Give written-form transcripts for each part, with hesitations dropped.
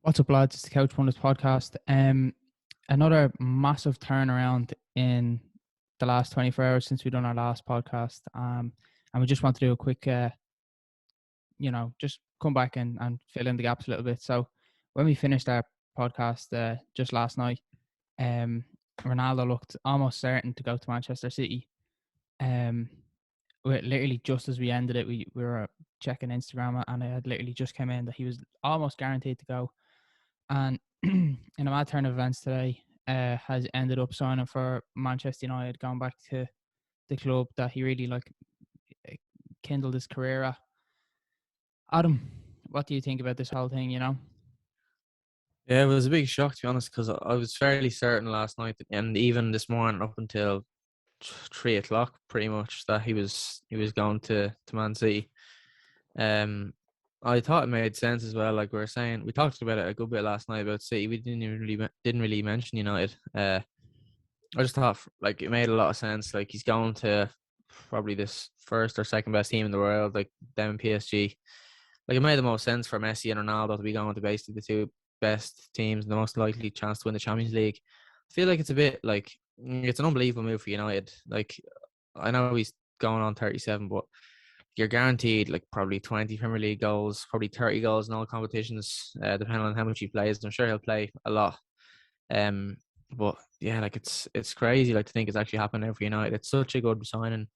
What's up, lads? It's the Couch Pundits podcast. Another massive turnaround in the last 24 hours since we done our last podcast. And we just want to do a quick, just come back and fill in the gaps a little bit. So when we finished our podcast just last night, Ronaldo looked almost certain to go to Manchester City. Literally just as we ended it, we were checking Instagram and it had literally just come in that he was almost guaranteed to go. And in a mad turn of events today, has ended up signing for Manchester United, going back to the club that he really kindled his career at. Adam, what do you think about this whole thing? Yeah, it was a big shock to be honest, because I was fairly certain last night and even this morning up until 3 o'clock, pretty much, that he was going to Man City. Um, I thought it made sense as well. Like we were saying, we talked about it a good bit last night about City. We didn't really mention United. I just thought like it made a lot of sense. Like he's going to probably this first or second best team in the world, like them and PSG. Like it made the most sense for Messi and Ronaldo to be going to basically the two best teams and the most likely chance to win the Champions League. I feel like it's a bit like it's an unbelievable move for United. Like I know he's going on 37, but you're guaranteed like probably 20 Premier League goals, probably 30 goals in all competitions, depending on how much he plays. I'm sure he'll play a lot. Um, but yeah, like it's crazy like to think it's actually happened now for United. It's such a good signing.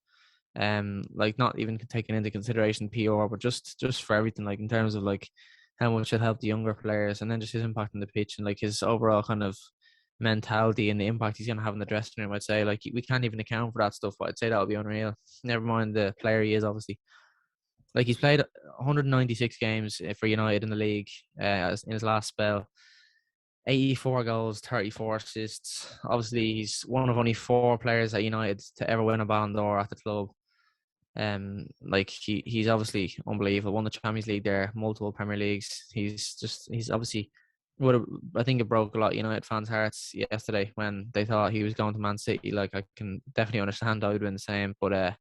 Like not even taking into consideration PR, but just for everything, like in terms of like how much it'll help the younger players, and then just his impact on the pitch and like his overall kind of mentality and the impact he's gonna have in the dressing room. I'd say like we can't even account for that stuff, but I'd say that would be unreal. Never mind the player he is, obviously. Like he's played 196 games for United in the league in his last spell. 84 goals, 34 assists. Obviously, he's one of only four players at United to ever win a Ballon d'Or at the club. Like he's obviously unbelievable. Won the Champions League there, multiple Premier Leagues. He's obviously I think it broke a lot of United fans' hearts yesterday when they thought he was going to Man City. Like I can definitely understand I would have been the same. But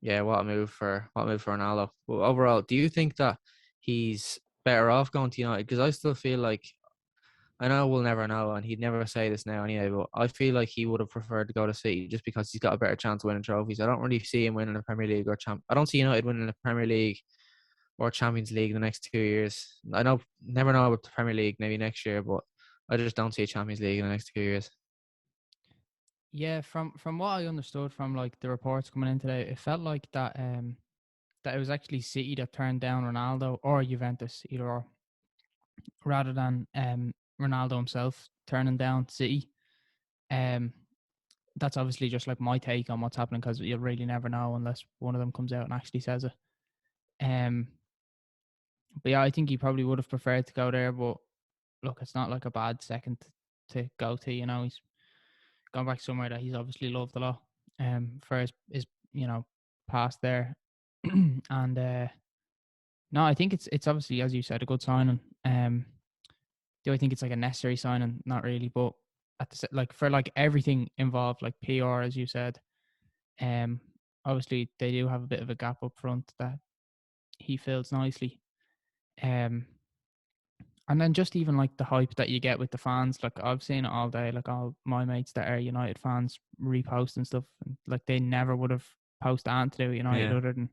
yeah, what a move for Ronaldo. But overall, do you think that he's better off going to United? Because I still feel like I know we'll never know, and he'd never say this now anyway, but I feel like he would have preferred to go to City just because he's got a better chance of winning trophies. I don't really see him winning a Premier League I don't see United winning a Premier League or Champions League in the next 2 years. I know, never know about the Premier League maybe next year, but I just don't see a Champions League in the next 2 years. Yeah, from what I understood from like the reports coming in today, it felt like that it was actually City that turned down Ronaldo or Juventus, either or, rather than Ronaldo himself turning down City. Um, that's obviously just like my take on what's happening, because you'll really never know unless one of them comes out and actually says it. Um, but yeah, I think he probably would have preferred to go there. But look, it's not like a bad second to go to. He's gone back somewhere that he's obviously loved a lot. For his past there, and no, I think it's obviously, as you said, a good signing. Do I think it's like a necessary signing? Not really, but like for like everything involved, like PR, as you said, um, obviously they do have a bit of a gap up front that he fills nicely. Um, and then just even like the hype that you get with the fans, like I've seen it all day. Like all my mates that are United fans repost and stuff, and like they never would have posted anything to do with United Yeah. other than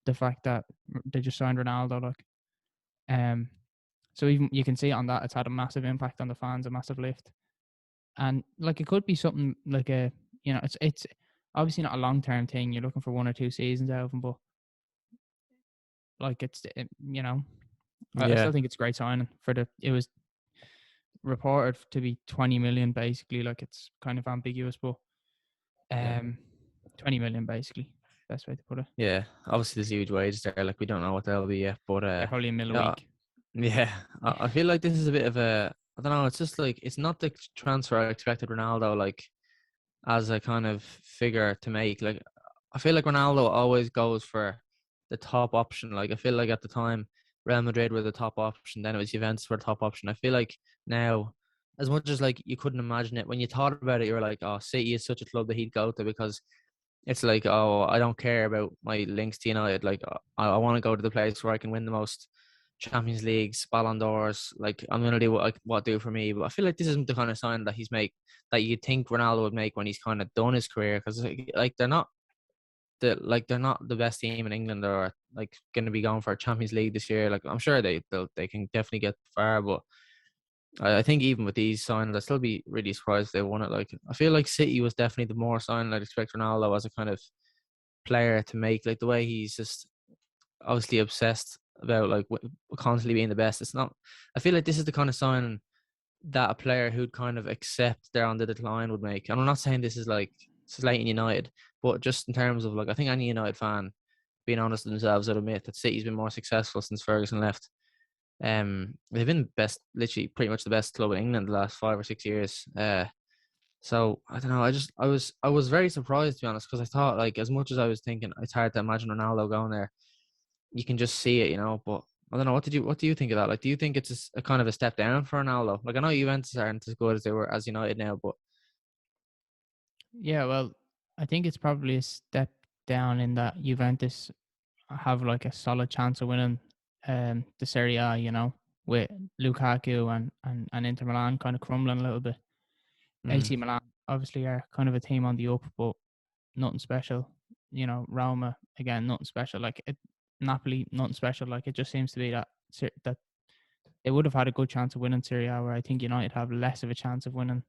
the fact that they just signed Ronaldo. Like, so even you can see it on that, it's had a massive impact on the fans, a massive lift. And like it could be something like it's obviously not a long term thing. You're looking for 1 or 2 seasons out of him, but like I Yeah. still think it's a great signing for it was reported to be 20 million basically. Like it's kind of ambiguous, but Yeah. um 20 million basically, best way to put it. Yeah. Obviously there's huge wages there. Like we don't know what they'll be yet. But Yeah, probably a mil a yeah, week. yeah. I feel like this is a bit of a I don't know, it's just like it's not the transfer I expected Ronaldo like as a kind of figure to make. Like I feel like Ronaldo always goes for the top option. Like I feel like at the time Real Madrid were the top option, then it was Juventus were the top option. I feel like now, as much as like you couldn't imagine it, when you thought about it, you were like, oh, City is such a club that he'd go to because it's like, oh, I don't care about my links to United. Like I want to go to the place where I can win the most Champions Leagues, Ballon d'Ors. Like I'm gonna do what do for me. But I feel like this isn't the kind of sign that he's make that you think Ronaldo would make when he's kind of done his career. Because like they're not the best team in England or like going to be going for a Champions League this year. Like I'm sure they can definitely get far, but I think even with these signings, I'd still be really surprised if they won it. Like I feel like City was definitely the more sign I'd expect Ronaldo as a kind of player to make. Like the way he's just obviously obsessed about like constantly being the best. It's not. I feel like this is the kind of sign that a player who'd kind of accept they're on the decline would make. And I'm not saying this is like slating United, but just in terms of like I think any United fan being honest with themselves would admit that City's been more successful since Ferguson left. They've been best, literally pretty much the best club in England the last 5 or 6 years. So I don't know. I was very surprised to be honest because I thought like as much as I was thinking it's hard to imagine Ronaldo going there. You can just see it, you know. But I don't know. What do you think of that? Like, do you think it's a kind of a step down for Ronaldo? Like I know Juventus aren't as good as they were as United now, but Yeah, well, I think it's probably a step down in that Juventus have like a solid chance of winning the Serie A, with Lukaku and Inter Milan kind of crumbling a little bit. mm, AC Milan obviously are kind of a team on the up, but nothing special. Roma again, nothing special. Napoli, nothing special. Like it just seems to be that they would have had a good chance of winning Serie A, where I think United have less of a chance of winning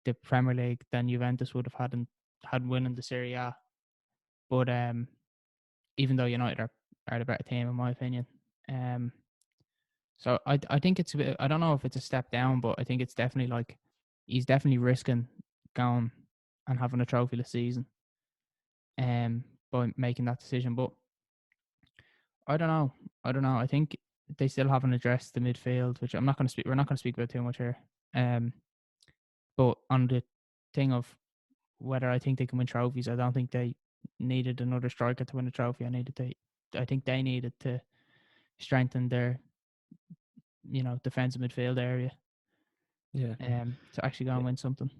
the Premier League than Juventus would have had winning the Serie A. But even though United are the better team in my opinion, um, so I think it's a bit. I don't know if it's a step down, but I think it's definitely like he's definitely risking going and having a trophy this season, by making that decision. But I don't know. I don't know. I think they still haven't addressed the midfield, which I'm not going to speak. We're not going to speak about too much here. Um, but on the thing of whether I think they can win trophies, I don't think they needed another striker to win a trophy. I think they needed to strengthen their, defensive midfield area, yeah. to actually go and win something.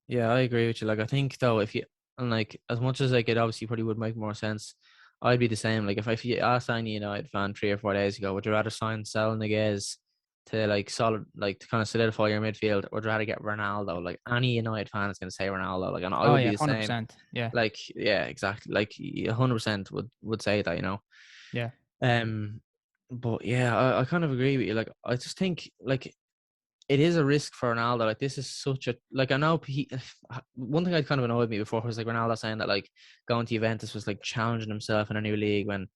Yeah, I agree with you. Like, I think though, if you and like as much as like it obviously probably would make more sense, I'd be the same. Like, if you asked any United fan 3 or 4 days ago, would you rather sign Sal Niguez to like solid, like to kind of solidify your midfield, or would you rather get Ronaldo? Like, any United fan is going to say Ronaldo. Like, and I Oh would be yeah, the same. 100%. Yeah, Like, yeah, exactly. Like, 100% would say that, you know. yeah, Um, but yeah, I kind of agree with you. Like, I just think like it is a risk for Ronaldo. Like this is such a like I know one thing that kind of annoyed me before was like Ronaldo saying that like going to Juventus was like challenging himself in a new league when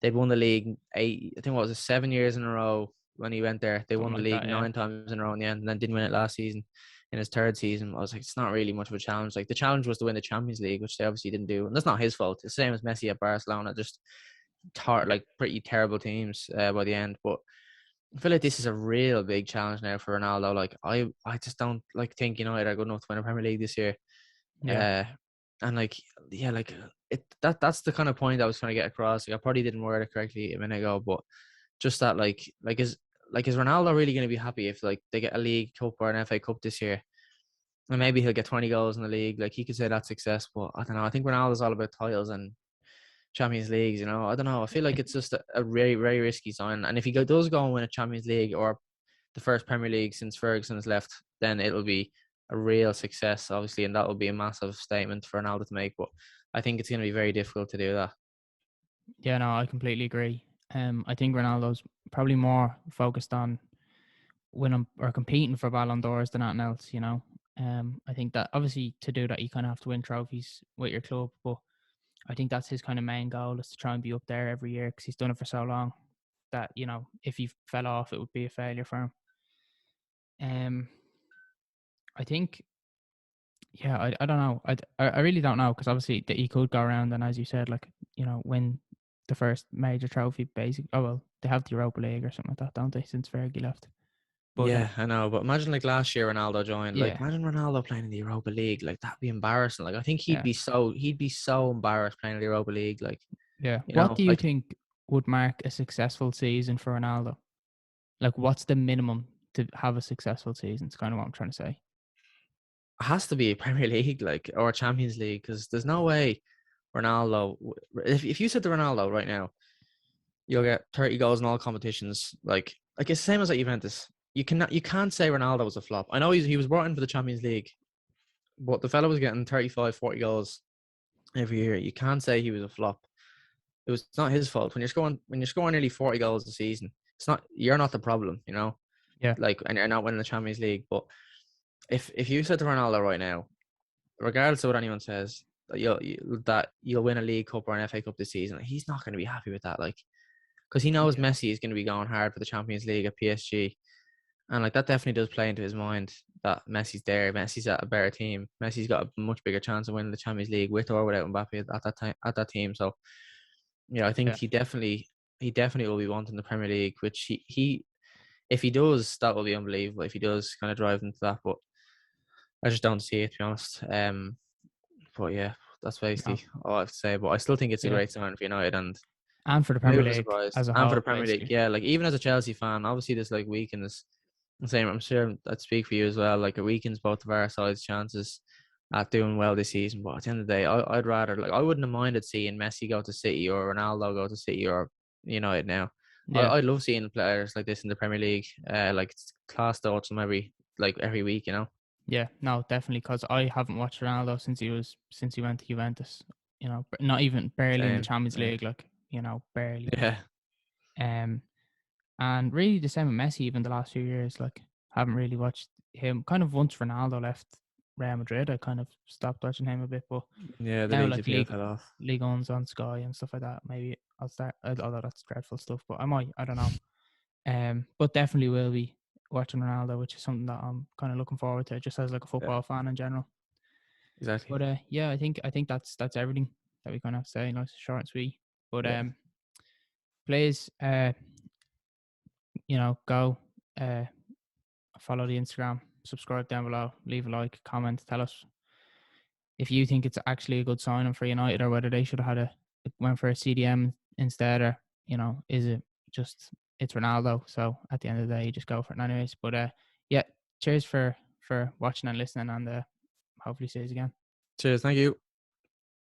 they'd won the league I think what was it 7 years in a row when he went there. They something won the like league that. Yeah, 9 times in a row in the end and then didn't win it last season. In his third season, I was like, it's not really much of a challenge. Like the challenge was to win the Champions League, which they obviously didn't do, and that's not his fault. It's the same as Messi at Barcelona, just like pretty terrible teams by the end. But I feel like this is a real big challenge now for Ronaldo. Like I just don't like think United are good enough to win a Premier League this year. yeah, Uh, and like yeah, like that's the kind of point I was trying to get across. Like I probably didn't word it correctly a minute ago, but just that is Ronaldo really going to be happy if like they get a League Cup or an FA Cup this year? And maybe he'll get 20 goals in the league. Like he could say that's success, but I don't know. I think Ronaldo's all about titles and Champions Leagues. You know, I don't know. I feel like it's just a very very risky sign. And if he does go and win a Champions League or the first Premier League since Ferguson has left, then it'll be a real success, obviously, and that will be a massive statement for Ronaldo to make. But I think it's going to be very difficult to do that. yeah. No, I completely agree. I think Ronaldo's probably more focused on winning or competing for Ballon d'Ors than anything else. I think that obviously to do that you kind of have to win trophies with your club, but I think that's his kind of main goal is to try and be up there every year because he's done it for so long that if he fell off, it would be a failure for him. I think, yeah, I don't know. I really don't know because obviously that he could go around and as you said, like win the first major trophy. Basic. Oh well, they have the Europa League or something like that, don't they? Since Fergie left, but Yeah, I know. But imagine like last year Ronaldo joined. Like yeah, imagine Ronaldo playing in the Europa League. Like that'd be embarrassing. Like I think yeah, he'd be so embarrassed playing in the Europa League. Like yeah. What do you like think would mark a successful season for Ronaldo? Like, what's the minimum to have a successful season? It's kind of what I'm trying to say. it has to be a Premier League, like or a Champions League, because there's no way Ronaldo. If you said to Ronaldo right now, you'll get 30 goals in all competitions. Like it's the same as at Juventus. You can't say Ronaldo was a flop. I know he was brought in for the Champions League, but the fella was getting 35, 40 goals every year. You can't say he was a flop. It's not his fault. When you're scoring nearly 40 goals a season, it's not you're not the problem, you know? Yeah, Like, and you're not winning the Champions League. But if you said to Ronaldo right now, regardless of what anyone says, that you'll win a League Cup or an FA Cup this season, he's not going to be happy with that. Like, because he knows yeah, Messi is going to be going hard for the Champions League at PSG, and like that definitely does play into his mind that Messi's there. Messi's at a better team. Messi's got a much bigger chance of winning the Champions League with or without Mbappe at that time at that team. So yeah, I think yeah. he definitely will be wanting the Premier League, which he if he does, that will be unbelievable. If he does kind of drive into that, but I just don't see it, to be honest. But yeah, that's No, basically all I have to say. But I still think it's a yeah, great sign for United, and and for the I'm a Premier bit League surprised. as a And for the whole, Premier League, basically. yeah, like even as a Chelsea fan, obviously this like weakens. Same, I'm sure I'd speak for you as well. Like it weakens both of our sides' chances at doing well this season. But at the end of the day, I'd rather I wouldn't have minded seeing Messi go to City or Ronaldo go to City or United now. Yeah, I'd love seeing players like this in the Premier League. Like it's class to watch them every week. yeah, no, definitely. Because I haven't watched Ronaldo since he went to Juventus. Not even barely in the Same, Champions yeah, League, like barely. yeah, Um, and really the same with Messi. Even the last few years, like haven't really watched him. Kind of once Ronaldo left Real Madrid, I kind of stopped watching him a bit. But yeah. The now, league's like appeal fell off. League One's on Sky and stuff like that. Maybe I'll start. Although that's dreadful stuff, but I might. I don't know. But definitely will be watching Ronaldo, which is something that I'm kind of looking forward to, just as like a Yeah, football fan in general. exactly. But yeah, I think that's everything that we kind of have to say. Nice, short and sweet. But Yeah, please, go follow the Instagram, subscribe down below, leave a like, comment, tell us if you think it's actually a good signing for United or whether they should have went for a CDM instead, or is it just it's Ronaldo? So at the end of the day, you just go for it anyways. But yeah, cheers for watching and listening, and hopefully see you again. cheers. Thank you.